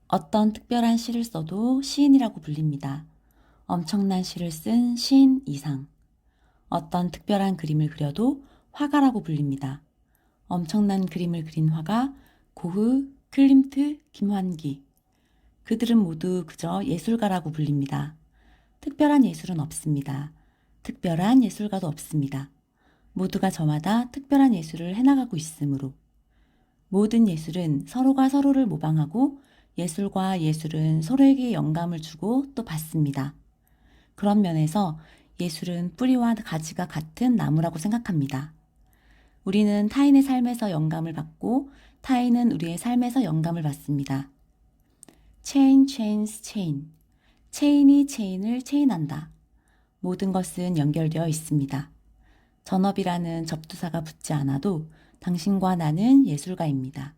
어떤 특별한 시를 써도 시인이라고 불립니다. 엄청난 시를 쓴 시인 이상. 어떤 특별한 그림을 그려도 화가라고 불립니다. 엄청난 그림을 그린 화가 고흐, 클림트, 김환기. 그들은 모두 그저 예술가라고 불립니다. 특별한 예술은 없습니다. 특별한 예술가도 없습니다. 모두가 저마다 특별한 예술을 해나가고 있으므로. 모든 예술은 서로가 서로를 모방하고 예술과 예술은 서로에게 영감을 주고 또 받습니다. 그런 면에서 예술은 뿌리와 가지가 같은 나무라고 생각합니다. 우리는 타인의 삶에서 영감을 받고 타인은 우리의 삶에서 영감을 받습니다. Chain chains chain. 체인이 체인을 체인한다. 모든 것은 연결되어 있습니다. 전업이라는 접두사가 붙지 않아도 당신과 나는 예술가입니다.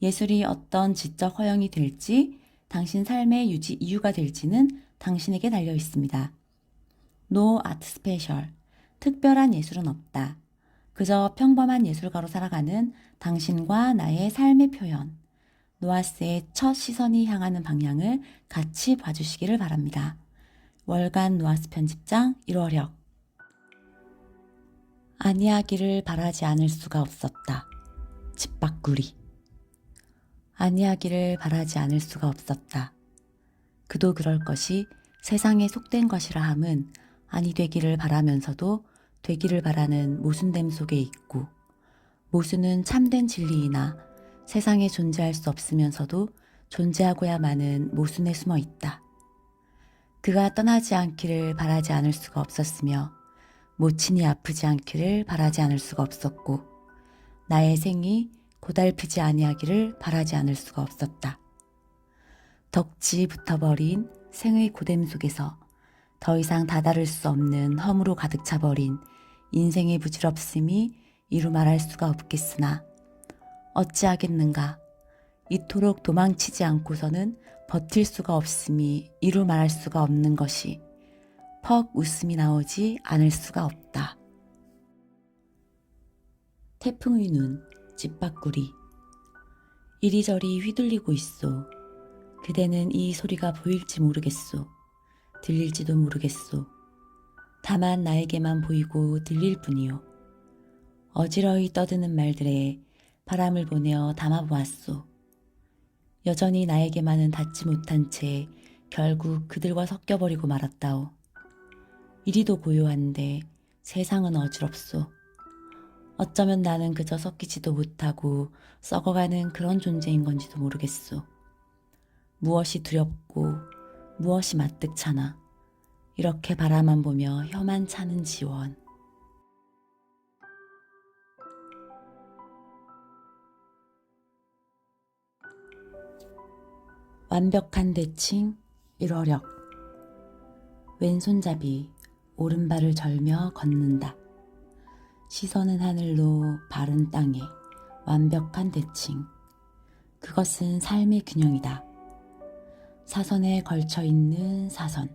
예술이 어떤 지적 허용이 될지, 당신 삶의 유지 이유가 될지는 당신에게 달려 있습니다. No art special. 특별한 예술은 없다. 그저 평범한 예술가로 살아가는 당신과 나의 삶의 표현. 노아스의 첫 시선이 향하는 방향을 같이 봐주시기를 바랍니다. 월간 노아스 편집장 1월역. 아니하기를 바라지 않을 수가 없었다. 집바꾸리. 아니하기를 바라지 않을 수가 없었다. 그도 그럴 것이 세상에 속된 것이라 함은 아니 되기를 바라면서도 되기를 바라는 모순됨 속에 있고, 모순은 참된 진리이나 세상에 존재할 수 없으면서도 존재하고야 마는 모순에 숨어 있다. 그가 떠나지 않기를 바라지 않을 수가 없었으며 모친이 아프지 않기를 바라지 않을 수가 없었고, 나의 생이 고달프지 아니하기를 바라지 않을 수가 없었다. 덕지 붙어버린 생의 고됨 속에서 더 이상 다다를 수 없는 험으로 가득 차버린 인생의 부질없음이 이루 말할 수가 없겠으나 어찌하겠는가. 이토록 도망치지 않고서는 버틸 수가 없음이 이루 말할 수가 없는 것이 퍽 웃음이 나오지 않을 수가 없다. 태풍의 눈, 집바꾸리. 이리저리 휘둘리고 있소. 그대는 이 소리가 보일지 모르겠소. 들릴지도 모르겠소. 다만 나에게만 보이고 들릴 뿐이요. 어지러이 떠드는 말들에 바람을 보내어 담아보았소. 여전히 나에게만은 닿지 못한 채 결국 그들과 섞여버리고 말았다오. 이리도 고요한데 세상은 어지럽소. 어쩌면 나는 그저 섞이지도 못하고 썩어가는 그런 존재인 건지도 모르겠소. 무엇이 두렵고 무엇이 마뜩차나 이렇게 바라만 보며 혀만 차는 지원. 완벽한 대칭 1월역. 왼손잡이 오른발을 절며 걷는다. 시선은 하늘로 발은 땅에. 완벽한 대칭. 그것은 삶의 균형이다. 사선에 걸쳐 있는 사선.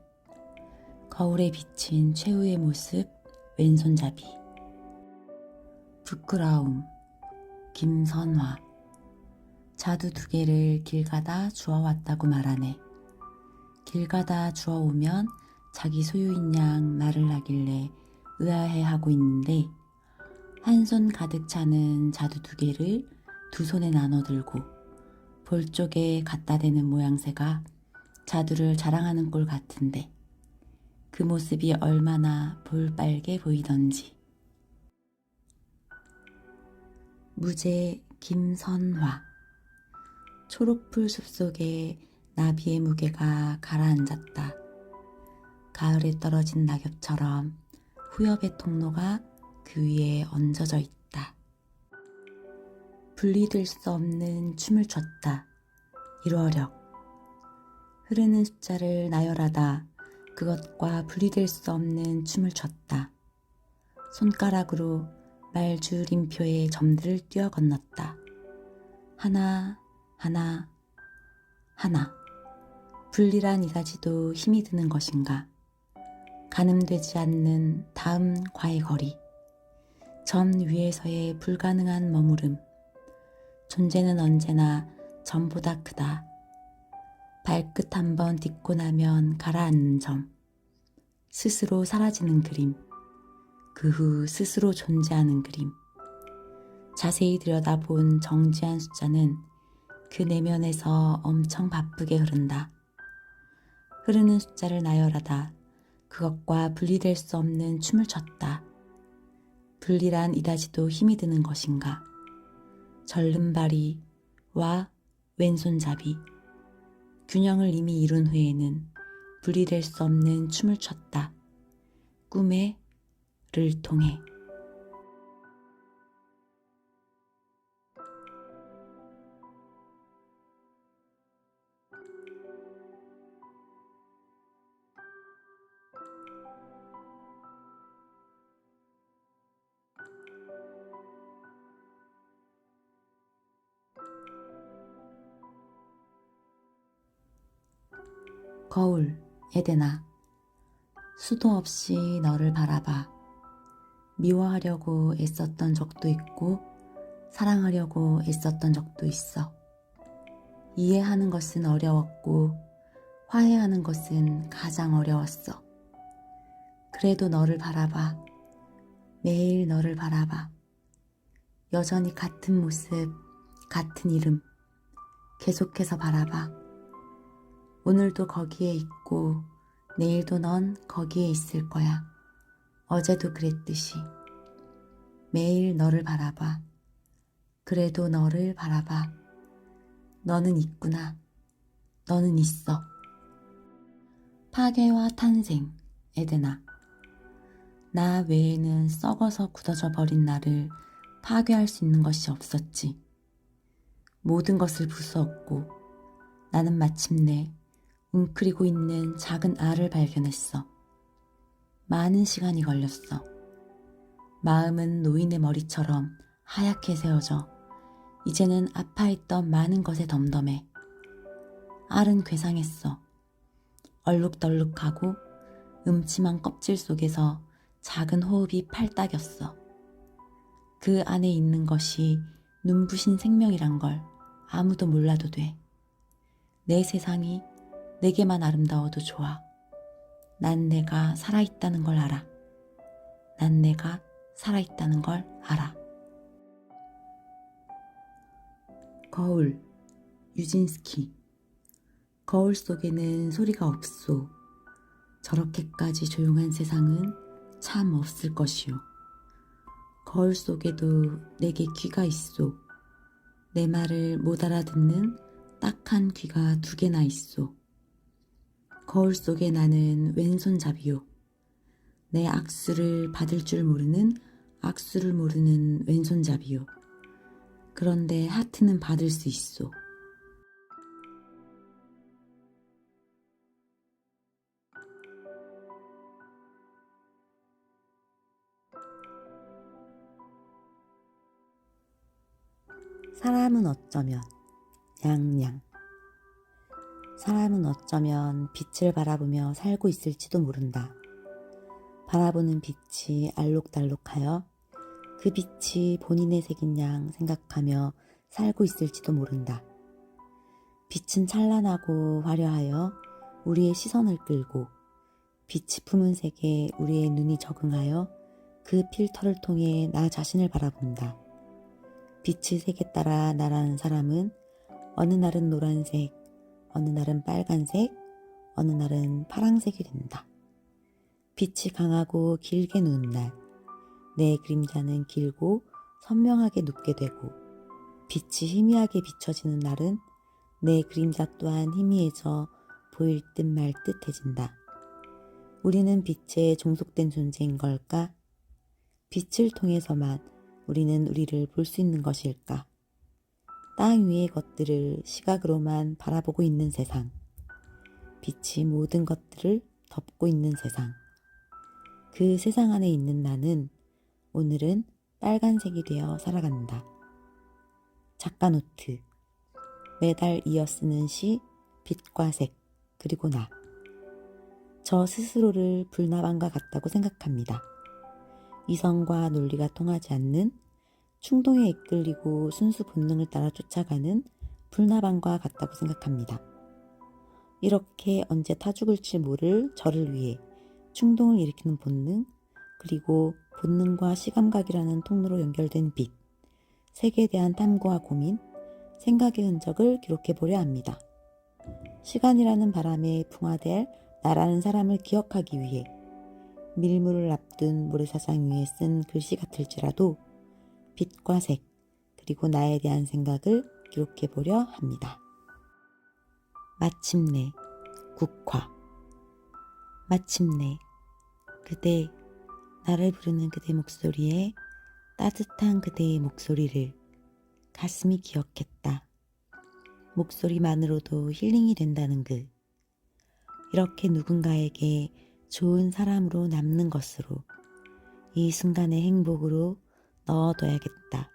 거울에 비친 최후의 모습 왼손잡이. 부끄러움 김선화. 자두 2개를 길 가다 주워왔다고 말하네. 길 가다 주워오면 자기 소유인 양 말을 하길래 의아해하고 있는데 한 손 가득 차는 자두 2개를 2손에 나눠 들고 볼 쪽에 갖다 대는 모양새가 자두를 자랑하는 꼴 같은데 그 모습이 얼마나 볼빨개 보이던지. 무제 김선화. 초록풀 숲속에 나비의 무게가 가라앉았다. 가을에 떨어진 낙엽처럼 후엽의 통로가 그 위에 얹어져 있다. 분리될 수 없는 춤을 췄다. 1월역. 흐르는 숫자를 나열하다 그것과 분리될 수 없는 춤을 췄다. 손가락으로 말줄임표의 점들을 뛰어 건넜다. 하나, 하나, 하나. 분리란 이다지도 힘이 드는 것인가. 가늠되지 않는 다음 과의 거리. 점 위에서의 불가능한 머무름. 존재는 언제나 점보다 크다. 발끝 한번 딛고 나면 가라앉는 점, 스스로 사라지는 그림, 그 후 스스로 존재하는 그림. 자세히 들여다본 정지한 숫자는 그 내면에서 엄청 바쁘게 흐른다. 흐르는 숫자를 나열하다 그것과 분리될 수 없는 춤을 췄다. 분리란 이다지도 힘이 드는 것인가. 절름발이와 왼손잡이. 균형을 이미 이룬 후에는 분리될 수 없는 춤을 췄다. 꿈의 를 통해. 거울, 에데나. 수도 없이 너를 바라봐. 미워하려고 애썼던 적도 있고 사랑하려고 애썼던 적도 있어. 이해하는 것은 어려웠고 화해하는 것은 가장 어려웠어. 그래도 너를 바라봐. 매일 너를 바라봐. 여전히 같은 모습, 같은 이름. 계속해서 바라봐. 오늘도 거기에 있고 내일도 넌 거기에 있을 거야. 어제도 그랬듯이. 매일 너를 바라봐. 그래도 너를 바라봐. 너는 있구나. 너는 있어. 파괴와 탄생, 에데나. 나 외에는 썩어서 굳어져 버린 나를 파괴할 수 있는 것이 없었지. 모든 것을 부수었고 나는 마침내 웅크리고 있는 작은 알을 발견했어. 많은 시간이 걸렸어. 마음은 노인의 머리처럼 하얗게 세워져 이제는 아파했던 많은 것에 덤덤해. 알은 괴상했어. 얼룩덜룩하고 음침한 껍질 속에서 작은 호흡이 팔딱였어. 그 안에 있는 것이 눈부신 생명이란 걸 아무도 몰라도 돼. 내 세상이 내게만 아름다워도 좋아. 난 내가 살아있다는 걸 알아. 난 내가 살아있다는 걸 알아. 거울, 유진스키. 거울 속에는 소리가 없소. 저렇게까지 조용한 세상은 참 없을 것이오. 거울 속에도 내게 귀가 있소. 내 말을 못 알아듣는 딱한 귀가 2개나 있소. 거울 속에 나는 왼손잡이요. 내 악수를 받을 줄 모르는 악수를 모르는 왼손잡이요. 그런데 하트는 받을 수 있소. 사람은 어쩌면 냥냥. 사람은 어쩌면 빛을 바라보며 살고 있을지도 모른다. 바라보는 빛이 알록달록하여 그 빛이 본인의 색인 양 생각하며 살고 있을지도 모른다. 빛은 찬란하고 화려하여 우리의 시선을 끌고 빛이 품은 색에 우리의 눈이 적응하여 그 필터를 통해 나 자신을 바라본다. 빛의 색에 따라 나라는 사람은 어느 날은 노란색, 어느 날은 빨간색, 어느 날은 파랑색이 된다. 빛이 강하고 길게 누운 날, 내 그림자는 길고 선명하게 눕게 되고 빛이 희미하게 비춰지는 날은 내 그림자 또한 희미해져 보일 듯 말 듯해진다. 우리는 빛에 종속된 존재인 걸까? 빛을 통해서만 우리는 우리를 볼 수 있는 것일까? 땅 위의 것들을 시각으로만 바라보고 있는 세상. 빛이 모든 것들을 덮고 있는 세상. 그 세상 안에 있는 나는 오늘은 빨간색이 되어 살아간다. 작가 노트. 매달 이어 쓰는 시, 빛과 색, 그리고 나. 저 스스로를 불나방과 같다고 생각합니다. 이성과 논리가 통하지 않는 충동에 이끌리고 순수 본능을 따라 쫓아가는 불나방과 같다고 생각합니다. 이렇게 언제 타 죽을지 모를 저를 위해 충동을 일으키는 본능, 그리고 본능과 시감각이라는 통로로 연결된 빛, 색에 대한 탐구와 고민, 생각의 흔적을 기록해 보려 합니다. 시간이라는 바람에 풍화될 나라는 사람을 기억하기 위해 밀물을 앞둔 모래사장 위에 쓴 글씨 같을지라도 빛과 색, 그리고 나에 대한 생각을 기록해 보려 합니다. 마침내 국화. 마침내 그대, 나를 부르는 그대 목소리에 따뜻한 그대의 목소리를 가슴이 기억했다. 목소리만으로도 힐링이 된다는 그. 이렇게 누군가에게 좋은 사람으로 남는 것으로 이 순간의 행복으로 넣어둬야겠다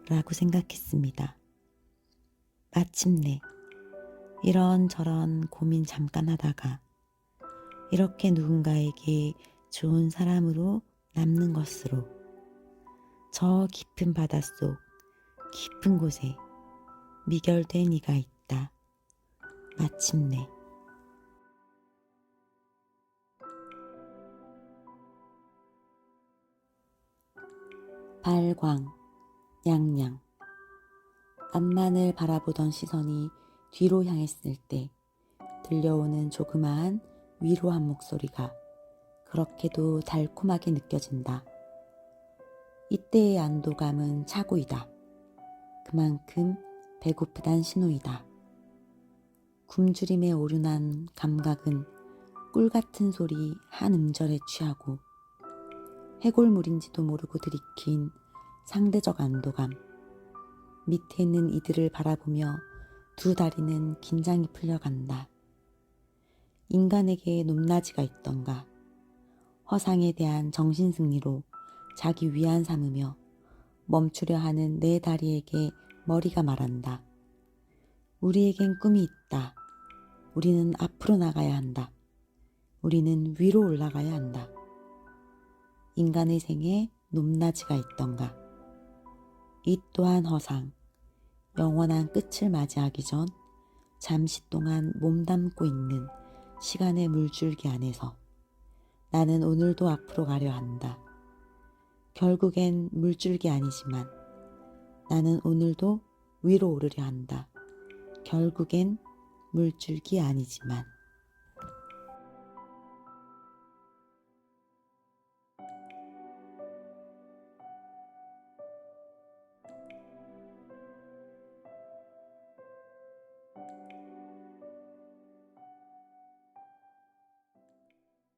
라고 생각했습니다. 마침내 이런저런 고민 잠깐 하다가 이렇게 누군가에게 좋은 사람으로 남는 것으로 저 깊은 바닷속 깊은 곳에 미결된 이가 있다. 마침내. 발광, 양양. 앞만을 바라보던 시선이 뒤로 향했을 때 들려오는 조그마한 위로한 목소리가 그렇게도 달콤하게 느껴진다. 이때의 안도감은 차고이다. 그만큼 배고프단 신호이다. 굶주림에 오르난 감각은 꿀같은 소리 한 음절에 취하고 해골물인지도 모르고 들이킨 상대적 안도감. 밑에 있는 이들을 바라보며 두 다리는 긴장이 풀려간다. 인간에게 높낮이가 있던가. 허상에 대한 정신승리로 자기 위안 삼으며 멈추려 하는 내 다리에게 머리가 말한다. 우리에겐 꿈이 있다. 우리는 앞으로 나가야 한다. 우리는 위로 올라가야 한다. 인간의 생에 높낮이가 있던가. 이 또한 허상, 영원한 끝을 맞이하기 전 잠시 동안 몸담고 있는 시간의 물줄기 안에서 나는 오늘도 앞으로 가려 한다. 결국엔 물줄기 아니지만 나는 오늘도 위로 오르려 한다. 결국엔 물줄기 아니지만